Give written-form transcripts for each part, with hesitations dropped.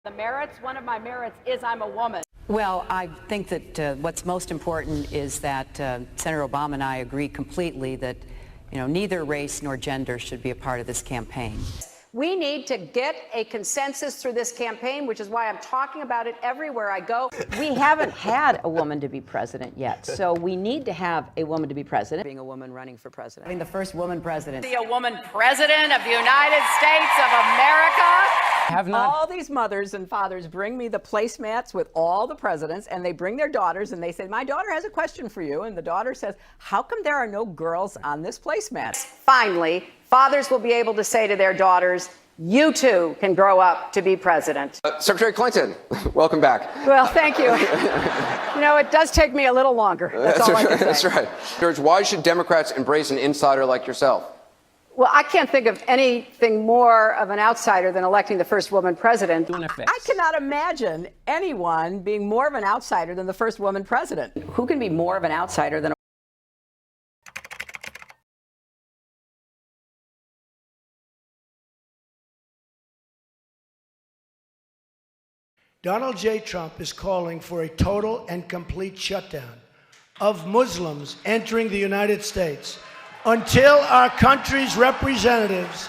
The merits, one of my merits is I'm a woman. Well, I think that what's most important is that Senator Obama and I agree completely that, neither race nor gender should be a part of this campaign. We need to get a consensus through this campaign, which is why I'm talking about it everywhere I go. We haven't had a woman to be president yet, so we need to have a woman to be president. Being a woman running for president. Being the first woman president. Be a woman president of the United States of America. Have not. All these mothers and fathers bring me the placemats with all the presidents, and they bring their daughters, and they say, my daughter has a question for you. And the daughter says, how come there are no girls on this placemat? Finally, fathers will be able to say to their daughters, you too can grow up to be president. Secretary Clinton, welcome back. Well, thank you. It does take me a little longer. That's all I can say. That's right. George, why should Democrats embrace an insider like yourself? Well, I can't think of anything more of an outsider than electing the first woman president. I cannot imagine anyone being more of an outsider than the first woman president. Who can be more of an outsider than a Donald J. Trump is calling for a total and complete shutdown of Muslims entering the United States until our country's representatives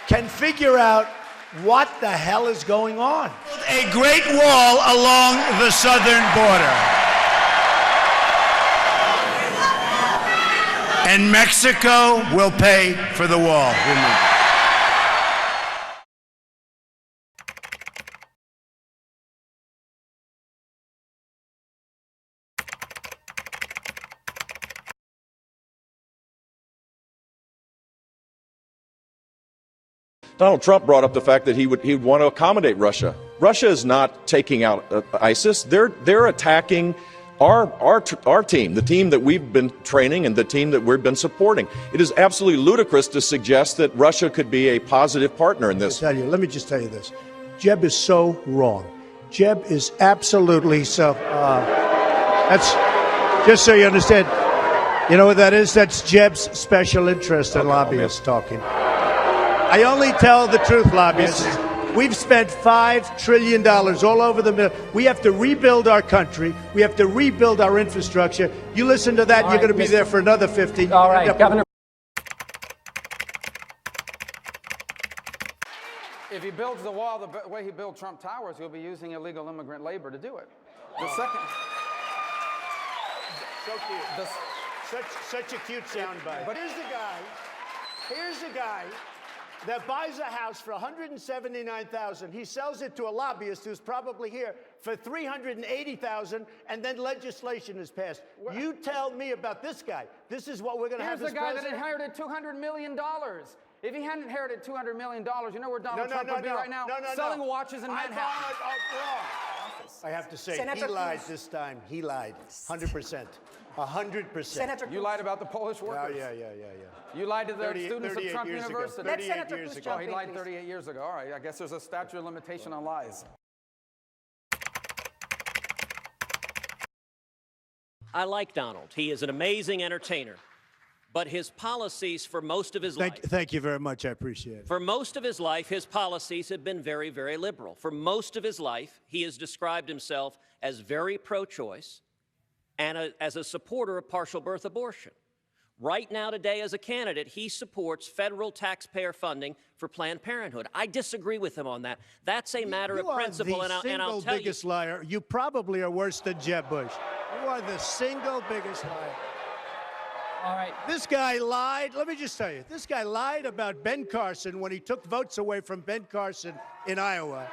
can figure out what the hell is going on. A great wall along the southern border. And Mexico will pay for the wall. Donald Trump brought up the fact that he would want to accommodate Russia. Russia is not taking out ISIS. They're attacking our team, the team that we've been training and the team that we've been supporting. It is absolutely ludicrous to suggest that Russia could be a positive partner in this. Let me just tell you this. Jeb is so wrong. Jeb is absolutely so. That's just so you understand. You know what that is? That's Jeb's special interest and lobbyists talking. I only tell the truth, lobbyists. We've spent $5 trillion all over the middle. We have to rebuild our country. We have to rebuild our infrastructure. You listen to that, you're going to be there for another 50 years. All right, Governor. If he builds the wall the way he built Trump Towers, he'll be using illegal immigrant labor to do it. The second... So cute. Such a cute soundbite. But here's the guy that buys a house for $179,000. He sells it to a lobbyist who's probably here for $380,000, and then legislation is passed. You tell me about this guy. This is what we're going to have as president. Here's the guy that inherited $200 million. If he hadn't inherited $200 million, you know where Donald Trump would be right now? Selling watches in Manhattan. I have to say, he lied this time. He lied. 100%. 100%. You lied about the Polish workers. Yeah. You lied to the students of Trump University. 38 years ago. Oh, he lied 38 years ago. All right, I guess there's a statute of limitation on lies. I like Donald. He is an amazing entertainer. But his policies for most of his life... Thank you very much. I appreciate it. For most of his life, his policies have been very, very liberal. For most of his life, he has described himself as very pro-choice and as a supporter of partial birth abortion. Right now, today, as a candidate, he supports federal taxpayer funding for Planned Parenthood. I disagree with him on that. That's a matter of principle, and I'll tell you... You are the single biggest liar. You probably are worse than Jeb Bush. You are the single biggest liar. All right. This guy lied. Let me just tell you, this guy lied about Ben Carson when he took votes away from Ben Carson in Iowa,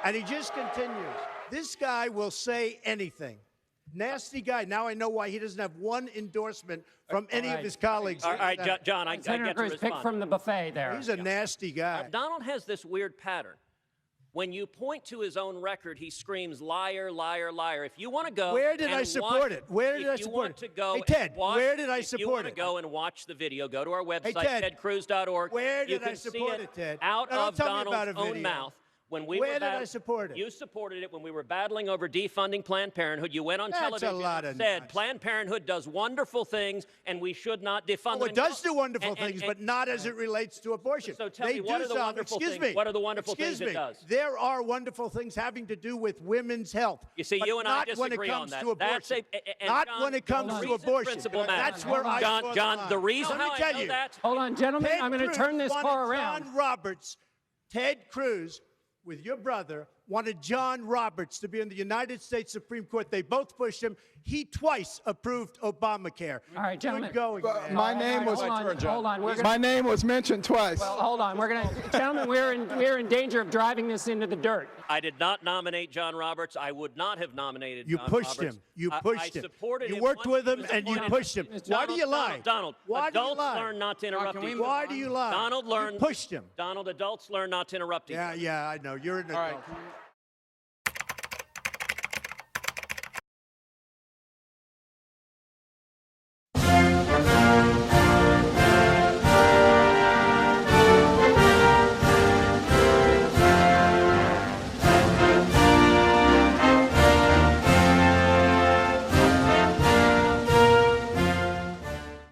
and he just continues. This guy will say anything. Nasty guy. Now I know why he doesn't have one endorsement from any of his colleagues. All right, John, I get to respond. Pick from the buffet there. He's a nasty guy. Donald has this weird pattern. When you point to his own record, he screams, liar, liar, liar. If you want to go... Where did I support it? Where did I support it? Hey, Ted, where did I support it? If you want to go and watch the video, go to our website, hey, Ted, tedcruz.org. Where did I support it, Ted? Out of Donald's own mouth. When we Where were did I support it? You supported it when we were battling over defunding Planned Parenthood. You went on That's television a lot and of said nonsense. Planned Parenthood does wonderful things and we should not defund Oh, them. it does do wonderful And- things, and- but not as it relates to abortion. So tell They me, what do are the some. wonderful Excuse things? me. What are the wonderful Excuse things it me. does? There are wonderful things having to do with women's health. You see, but you and I not when it disagree on comes that. to That's abortion. and Not John, when it comes the to reason abortion. principle matters. That's where I draw the John, line. the reason Let me how tell I know you. that. Hold on, gentlemen. Ted I'm going to Cruz turn this wanted car around. John Roberts, Ted Cruz, with your brother, wanted John Roberts to be in the United States Supreme Court. They both pushed him. He twice approved Obamacare. All right, gentlemen. Good going, man. My name was Hold on. my name was mentioned twice. Well, hold on. Gentlemen, we're in danger of driving this into the dirt. I did not nominate John Roberts. I would not have nominated You John pushed Roberts. him. You I pushed him. supported You him worked once with he him was and you appointed. pushed him. Why do you lie? Donald, Why do you adults lie? learn not to interrupt each Why other. do you lie? Donald learned. You pushed him. Donald, adults learn not to interrupt each other. Yeah, I know. You're an adult.